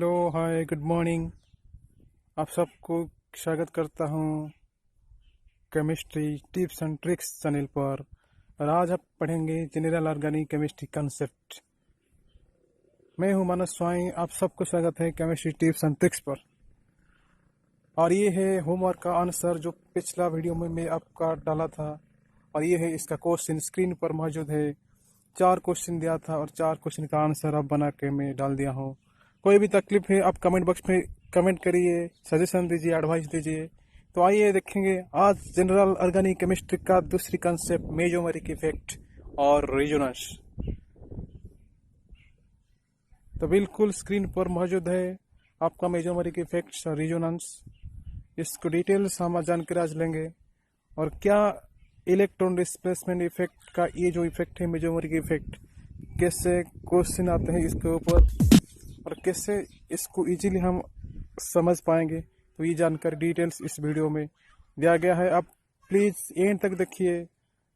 Hello hi good morning. आप सबको स्वागत करता हूँ chemistry tips and tricks channel पर। और आज आप पढ़ेंगे जनरल ऑर्गेनिक केमिस्ट्री कंसेप्ट। मैं हूँ मानस स्वाई, आप सबको स्वागत है केमिस्ट्री टिप्स एंड ट्रिक्स पर। और ये है होमवर्क का आंसर जो पिछला वीडियो में मैं आपका डाला था, और ये है इसका क्वेश्चन स्क्रीन पर मौजूद है। 4 क्वेश्चन दिया था और 4 क्वेश्चन का आंसर अब बना के मैं डाल दिया हूँ। कोई भी तकलीफ है आप कमेंट बॉक्स में कमेंट करिए, सजेशन दीजिए, एडवाइस दीजिए। तो आइए देखेंगे आज जनरल ऑर्गेनिक केमिस्ट्री का दूसरी कंसेप्ट, मेसोमेरिक इफेक्ट और रेजोनेंस। तो बिल्कुल स्क्रीन पर मौजूद है आपका मेसोमेरिक इफेक्ट और रेजोनेंस। इसको डिटेल्स हम जानकारी आज लेंगे। और क्या इलेक्ट्रॉन डिस्प्लेसमेंट इफेक्ट का ये जो इफेक्ट है मेसोमेरिक इफेक्ट, कैसे क्वेश्चन आते हैं इसके ऊपर और कैसे इसको इजीली हम समझ पाएंगे, तो ये जानकारी डिटेल्स इस वीडियो में दिया गया है। आप प्लीज़ एंड तक देखिए,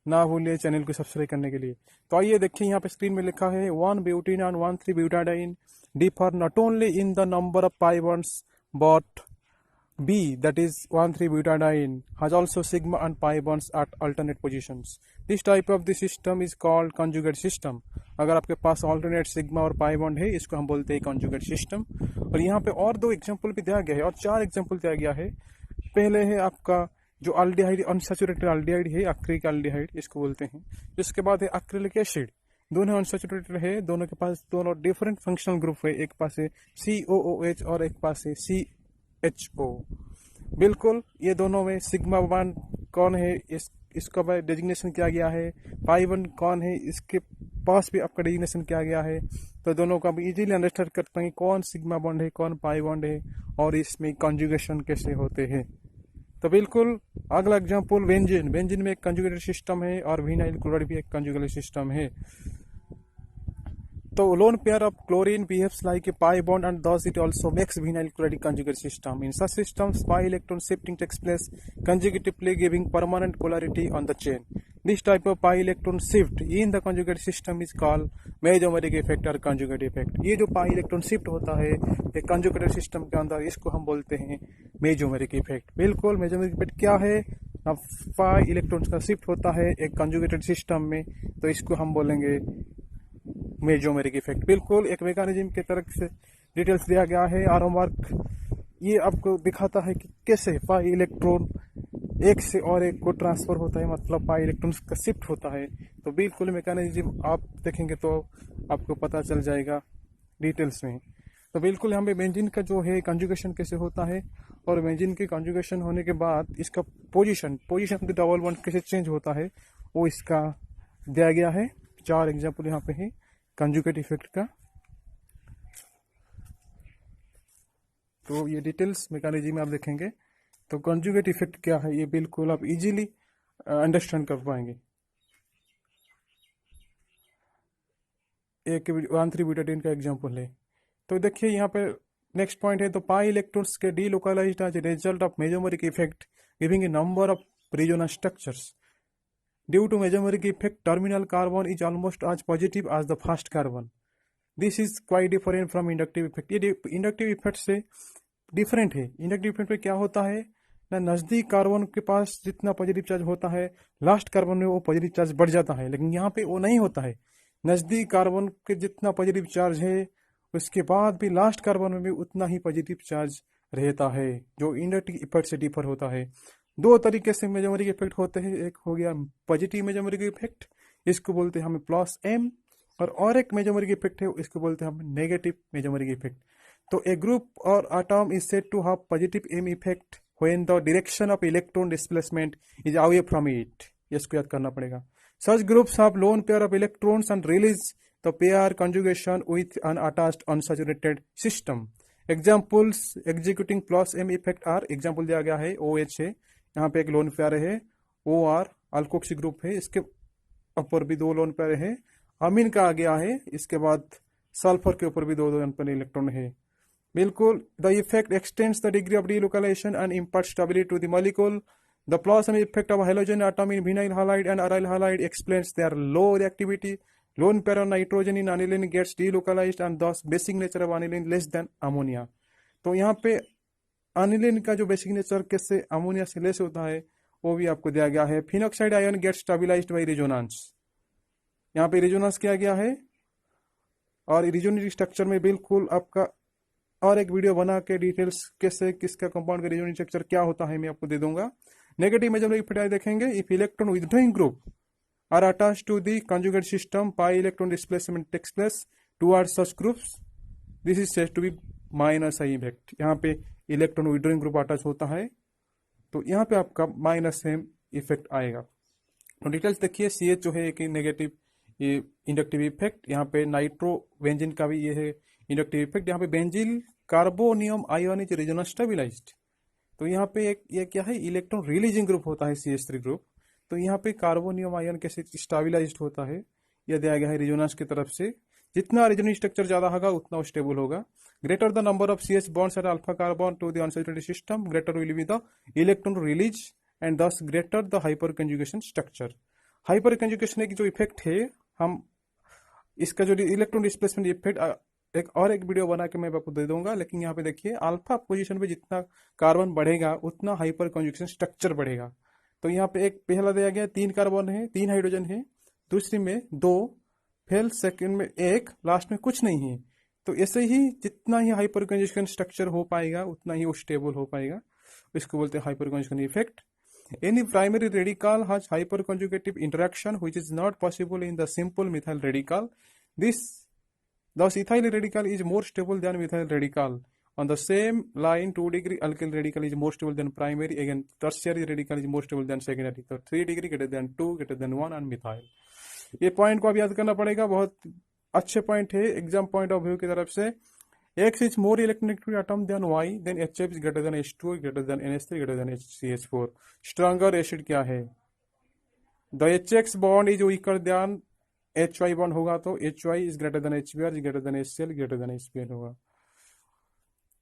ना भूलिए चैनल को सब्सक्राइब करने के लिए। तो आइए देखिए, यहाँ पे स्क्रीन में लिखा है 1-butene and 1,3-butadiene differ not only in the number of pi bonds but B, that is 1,3-butadiene, has also sigma and pi bonds at alternate positions. This type of the system is called conjugate system. अगर आपके पास alternate sigma और pi bond है, इसको हम बोलते हैं conjugate system। और यहाँ पे और 2 एग्जाम्पल भी दिया गया है और 4 एग्जाम्पल दिया गया है। पहले है आपका जो अल्डिहाइड, अनसैचुरेटेड अल्डिहाइड है, एक्रिलिक अल्डिहाइड इसको बोलते हैं। इसके बाद है एक्रिलिक एसिड, दोनों अनसैचुरेटेड है, दोनों के पास दोनों डिफरेंट फंक्शनल ग्रुप है। एक पास है COOH और एक पास है CHO। बिल्कुल ये दोनों में सिग्मा बॉन्ड कौन है इसका डेजिग्नेशन किया गया है, पाई बॉन्ड कौन है इसके पास भी आपका डेजिग्नेशन किया गया है। तो दोनों का भी इजीली अंडरस्टैंड कर पाएंगे कौन सिग्मा बॉन्ड है कौन पाई बॉन्ड है और इसमें कंजुगेशन कैसे होते हैं। तो बिल्कुल अगला एग्जांपल बेंजीन। बेंजीन में एक कंजुगेटेड सिस्टम है और विनाइल क्लोराइड भी एक कंजुगेटेड सिस्टम है। तो lone pair of chlorine behaves like a pi bond and thus it also makes vinyl chloride conjugate system. In such systems, pi electron shifting takes place conjugatively, giving permanent polarity on the chain. This type of pi electron shift in the conjugate system is called mesomeric effect or conjugate effect. ये जो pi electron shift होता है एक conjugated system के अंदर, इसको हम बोलते हैं mesomeric effect। बिल्कुल mesomeric effect क्या है? अब pi electrons का shift होता है एक conjugated system में, तो इसको हम बोलेंगे मेसोमेरिक इफेक्ट। बिल्कुल एक मैकेनिज्म की तरफ से डिटेल्स दिया गया है और होमवर्क ये आपको दिखाता है कि कैसे पाई इलेक्ट्रॉन एक से और एक को ट्रांसफर होता है, मतलब पाई इलेक्ट्रॉन का शिफ्ट होता है। तो बिल्कुल मैकेनिज्म आप देखेंगे तो आपको पता चल जाएगा डिटेल्स में। तो बिल्कुल यहाँ पे बेंजीन का जो है कंजुगेशन कैसे होता है और बेंजीन के कंजुगेशन होने के बाद इसका पोजीशन डबल बॉन्ड कैसे चेंज होता है वो इसका दिया गया है। 4 एग्जाम्पल यहाँ पे है कंजुगेट इफेक्ट का। तो ये डिटेल्स मैकेनिज्म में आप देखेंगे तो कंजुगेट इफेक्ट क्या है ये बिल्कुल आप इजीली अंडरस्टैंड कर पाएंगे। एक 1,3-butadiene का एग्जांपल है। तो देखिए यहाँ पे नेक्स्ट पॉइंट है, तो पाई इलेक्ट्रॉन्स के delocalised as a result of mesomeric effect giving a number of resonance structures. Due to mesomeric effect, terminal carbon is almost as positive as the first carbon. This is quite different from inductive effect. ये inductive effect से different है। Inductive effect में क्या होता है ना, नज़दीक carbon के पास जितना पॉजिटिव चार्ज होता है लास्ट कार्बन में वो पॉजिटिव चार्ज बढ़ जाता है, लेकिन यहाँ पे वो नहीं होता है। नज़दीक कार्बन के जितना पॉजिटिव चार्ज है उसके बाद भी लास्ट कार्बन में भी उतना ही पॉजिटिव चार्ज रहता है, जो इंडक्टिव इफेक्ट से डिफर होता है। 2 तरीके से मेसोमेरिक इफेक्ट होते हैं, एक हो गया पॉजिटिव मेसोमेरिक इफेक्ट, इसको बोलते हैं हमें प्लस एम, और एक मेसोमेरिक इफेक्ट है इसको बोलते हैं हम नेगेटिव मेसोमेरिक इफेक्ट। तो ए ग्रुप और atom is said to have positive M effect when the direction of electron displacement is away from it. इसको याद करना पड़ेगा। Such groups have lone pair of electrons and release the pair conjugation with an attached unsaturated system. Examples executing plus M effect are, example दिया गया है OH है, यहाँ पे एक लोन पेयर है OR अल्कोक्सी ग्रुप है, इसके ऊपर भी 2 लोन पेयर है, अमीन का आ गया है, इसके बाद सल्फर के ऊपर भी 2 लोन पेयर इलेक्ट्रॉन है। बिल्कुल the effect extends the degree of delocalisation and impart stability to the molecule. The plus M effect of halogen atom in vinyl halide and aryl halide explains their low reactivity Lone pair of nitrogen in aniline gets delocalized and thus basic nature of aniline less than ammonia. तो यहाँ पे aniline का जो basic nature कैसे ammonia से less होता है वो भी आपको दिया गया है। Phenoxide ion get stabilised by resonance, यहाँ पे रेजोनेंस किया गया है और रेजोनेटिव स्ट्रक्चर में बिल्कुल आपका और एक वीडियो बना के डिटेल्स कैसे किसका कंपाउंड का रेजोनेटिव स्ट्रक्चर क्या होता है मैं आपको दे दूंगा। नेगेटिव मेजरमेंट इफेक्ट देखेंगे, if electron withdrawing group are attached to the conjugate system, pi electron displacement takes place towards such groups, this is said to be minus I effect. यहाँ पे इलेक्ट्रॉन विथड्रॉइंग ग्रुप अटैच होता है तो यहाँ पे आपका minus same effect आएगा। तो डिटेल्स देखिए, सी एच जो है एक नेगेटिव इंडक्टिव इफेक्ट, यहाँ पे नाइट्रो बेंजीन का भी ये है इंडक्टिव इफेक्ट। यहाँ पे benzyl carbonium ion is resonance stabilised, तो यहाँ पे एक ये क्या है इलेक्ट्रॉन रिलीजिंग ग्रुप होता है CH3 ग्रुप, तो यहाँ पे कार्बोनियम आयन कैसे स्टेबलाइज्ड होता है यह दिया गया है रेजोनेंस की तरफ से। जितना रेजोनेंस स्ट्रक्चर ज्यादा होगा उतना वो स्टेबल होगा। Greater the number of CH bonds at alpha carbon to the unsaturated system, greater will be the electron release and thus greater the hyperconjugation structure. हाइपरकंजुगेशन एक जो इफेक्ट है, हम इसका जो इलेक्ट्रॉन डिस्प्लेसमेंट इफेक्ट एक वीडियो बना के मैं आपको दे दूंगा। लेकिन यहाँ पे देखिए अल्फा पोजीशन पे जितना कार्बन बढ़ेगा उतना हाइपर कंजुगेशन स्ट्रक्चर बढ़ेगा। तो यहाँ पे एक पहला दिया गया 3 कार्बन है, 3 हाइड्रोजन है, दूसरी में 2, फिर सेकंड में 1, लास्ट में कुछ नहीं है। तो ऐसे ही जितना ही हाइपर कंजुगेशन स्ट्रक्चर हो पाएगा उतना ही वो स्टेबल हो पाएगा, इसको बोलते हैं hyper conjugation effect. Any primary radical has hyperconjugative interaction which is not possible in the simple methyl radical. Thus ethyl radical is more stable than methyl radical. On the same line, 2-degree alkyl radical is more stable than primary. Again, tertiary radical is more stable than secondary. So 3 degree greater than 2 greater than 1 and methyl. ये point को आप याद करना पड़ेगा, बहुत अच्छे point है exam point of view की तरफ से। X is more electronegative atom than Y, then HF is greater than H2, greater than NH3, greater than HCH4. Stronger acid क्या है? The HX bond is weaker than HY bond होगा तो HY is greater than HBr, is greater than HCl, greater than HBr होगा।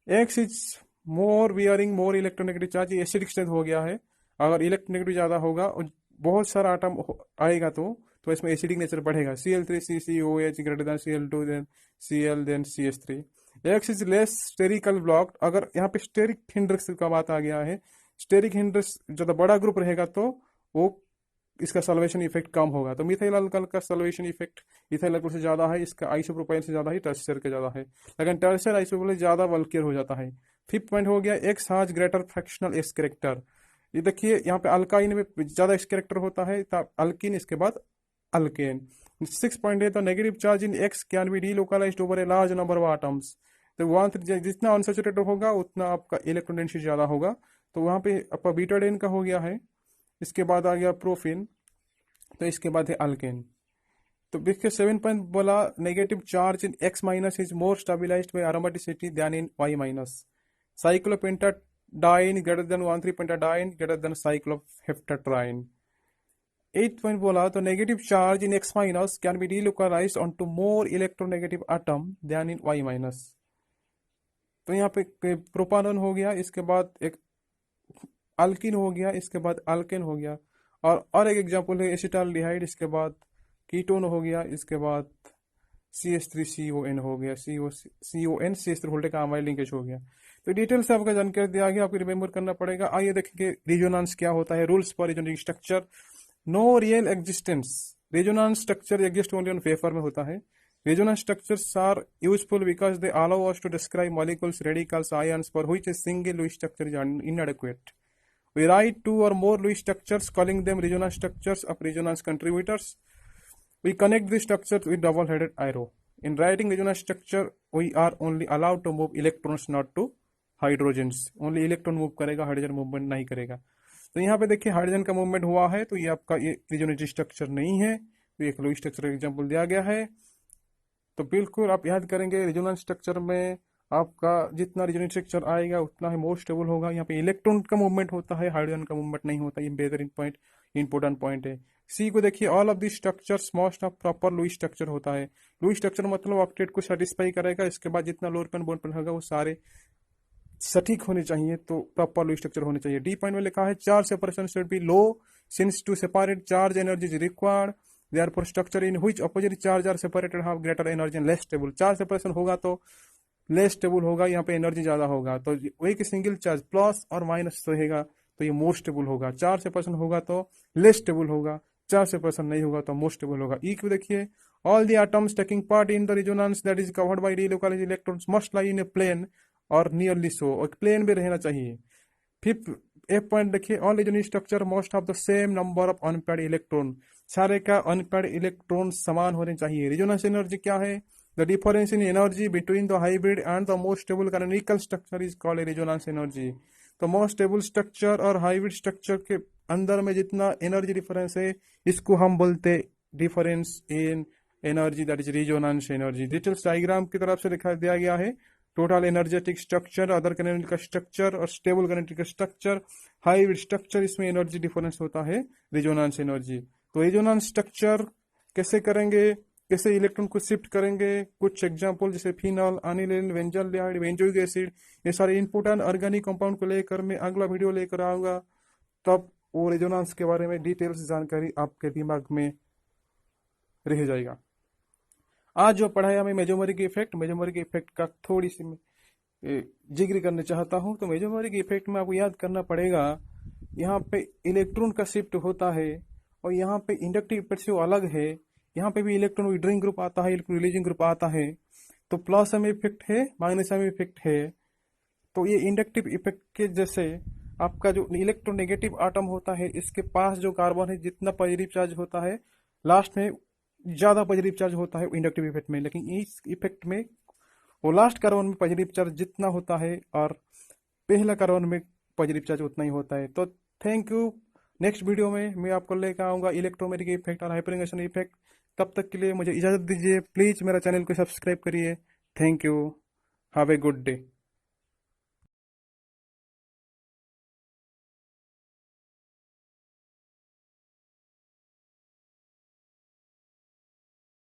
X is more bearing more electronegative charge, acidic strength हो गया है। अगर electronegative ज्यादा होगा और बहुत सारा आटम आएगा तो इसमें एसिडिक नेचर बढ़ेगा। Cl3CCOH greater than Cl2 then Cl then CH3। X is less sterically block, अगर यहाँ पे स्टेरिक हिंड्रेंस का बात आ गया है, स्टेरिक हिंड्रेंस ज्यादा बड़ा ग्रुप रहेगा तो वो इसका सॉल्वेशन इफेक्ट कम होगा। तो मिथाइल अल्कोहल का सॉल्वेशन इफेक्ट इथाइल अल्कोहल से ज्यादा है, इसका आइसोप्रोपाइल से ज्यादा है, टर्शियर के ज्यादा है, लेकिन टर्शियर आइसोप्रोपाइल ज्यादा वल्कियर हो जाता है। 5th पॉइंट हो गया x has greater fractional S character. ये देखिए यहाँ पे अल्काइन में ज्यादा एस कैरेक्टर होता है, अल्किन इसके बाद अल्केन। 6th पॉइंट है तो negative charge in x can be delocalised over a large number of atoms. तो वहां जितना अनसैचुरेटेड होगा उतना आपका इलेक्ट्रॉन डेंसिटी ज्यादा होगा, तो वहां पे आपका बीटाडीन का हो गया है। इसके बाद आ गया प्रोफिन, तो इसके बाद है अल्केन। तो देखिए 7 पॉइंट बोला negative charge in X minus is more stabilised by aromaticity than in Y minus. Cyclopentadiene greater than 1,3-पेंटाडाइन greater than cycloheptadiene. 8th point बोला तो negative charge in X minus can be delocalised onto more electronegative atom than in Y minus. तो यहाँ पे propanone हो गया, इसके बाद एक अल्किन हो गया, इसके बाद अल्केन हो गया, और एक एग्जांपल है एसिटाल्डिहाइड, इसके बाद कीटोन हो गया, इसके बाद CH3CON हो गया, CON CH3 होल्डे का अमाइड लिंकेज हो गया। तो डिटेल से आपका जानकारी दिया गया, आपको रिमेम्बर करना पड़ेगा। आइए देखेंगे रेजोनेंस क्या होता है, rules for resonative structure. No real existence, resonance structure exist only on paper में होता है। Resonance structures are useful because they allow us to describe molecules, radicals, ions for which a single Lewis structure is inadequate. We write 2 or more Lewis structures, calling them resonance structures of resonance contributors. We connect these structures with double-headed arrow. In writing resonance structure, we are only allowed to move electrons, not to hydrogens. Only electron move करेगा, hydrogen movement नहीं करेगा। तो यहाँ पे देखिए hydrogen का movement हुआ है, तो ये आपका ये रेजोनेटिव स्ट्रक्चर नहीं है, तो एक लुईस स्ट्रक्चर एग्जाम्पल दिया गया है। तो बिल्कुल आप याद करेंगे रेजोनेंस स्ट्रक्चर में आपका जितना रेजोनेंस स्ट्रक्चर आएगा उतना ही मोर स्टेबल होगा। यहाँ पे इलेक्ट्रॉन का मूवमेंट होता है, हाइड्रोजन का मूवमेंट नहीं होता, ये बेहतरीन पॉइंट इंपोर्टेंट पॉइंट है। सी को देखिए, all of this structures must of proper Lewis structure होता है। लुईस स्ट्रक्चर मतलब ऑक्टेट को सेटिस्फाई करेगा, इसके बाद जितना लोअर पेन बॉन्ड पर होगा वो सारे सटीक होने चाहिए, तो प्रॉपर लुईस स्ट्रक्चर होने चाहिए। डी पॉइंट में लिखा है charge separation should be low since to separate charge energy is required therefore structure in which opposite charge are separated have greater energy and less stable. Charge separation होगा तो less stable होगा, यहाँ पे energy ज्यादा होगा। तो वही कि सिंगल चार्ज प्लस और माइनस रहेगा तो ये मोर स्टेबल होगा। चार्ज सेपरेशन होगा तो लेस स्टेबल होगा, चार्ज सेपरेशन नहीं होगा तो मोर स्टेबल होगा। ई क्यू देखिए, all the atoms taking part in the resonance that is covered by delocalised electrons must lie in a plane और नियरली सो, और प्लेन में रहना चाहिए। फिफ्थ एफ पॉइंट देखिए, all resonance structure must have the same number of unpaired electron. सारे का unpaired electron समान होने चाहिए। रेजोनेंस एनर्जी क्या है? The difference in energy between the hybrid and the most stable canonical structure is called resonance energy. तो most stable structure और hybrid structure के अंदर में जितना एनर्जी डिफरेंस है, इसको हम बोलते difference in energy, that is resonance energy. Details diagram की तरफ से दिखा दिया गया है। Total energetic structure, other canonical structure और stable canonical structure, hybrid structure, इसमें एनर्जी डिफरेंस होता है रेजोनेंस एनर्जी। तो रेजोनेंस स्ट्रक्चर कैसे करेंगे, कैसे इलेक्ट्रॉन को शिफ्ट करेंगे, कुछ एग्जांपल जैसे फिनॉल, अनिलीन, बेंजोइक बेंजोइक एसिड, ये सारे इंपोर्टेंट ऑर्गेनिक कंपाउंड को लेकर मैं अगला वीडियो लेकर आऊंगा। तब वो रेजोनेंस के बारे में डिटेल्स जानकारी आपके दिमाग में रह जाएगा। आज जो पढ़ाया मैं मेजोमेरिक इफेक्ट का थोड़ी सी जिक्र करना चाहता हूँ। तो मेजोमेरिक इफेक्ट में आपको याद करना पड़ेगा, यहाँ पे इलेक्ट्रॉन का शिफ्ट होता है और यहाँ पे इंडक्टिव इफेक्ट से वो अलग है। यहाँ पे भी इलेक्ट्रॉन विड्रॉइंग ग्रुप आता है, इलेक्ट्रॉन रिलीजिंग ग्रुप आता है। तो प्लस एम इफेक्ट है, माइनस एम इफेक्ट है। तो ये इंडक्टिव इफेक्ट के जैसे आपका जो इलेक्ट्रोनेगेटिव आटम होता है, इसके पास जो कार्बन है जितना पॉजिटिव चार्ज होता है, लास्ट में ज्यादा पॉजिटिव चार्ज होता है इंडक्टिव इफेक्ट में। लेकिन इस इफेक्ट में वो लास्ट कार्बन में पॉजिटिव चार्ज जितना होता है और पहला कार्बन में पॉजिटिव चार्ज उतना ही होता है। तो थैंक यू। नेक्स्ट वीडियो में मैं आपको लेकर आऊंगा इलेक्ट्रोमेरिक इफेक्ट और हाइपरइंडक्शन इफेक्ट। तब तक के लिए मुझे इजाजत दीजिए। प्लीज मेरा चैनल को सब्सक्राइब करिए। Thank you. Have a good day.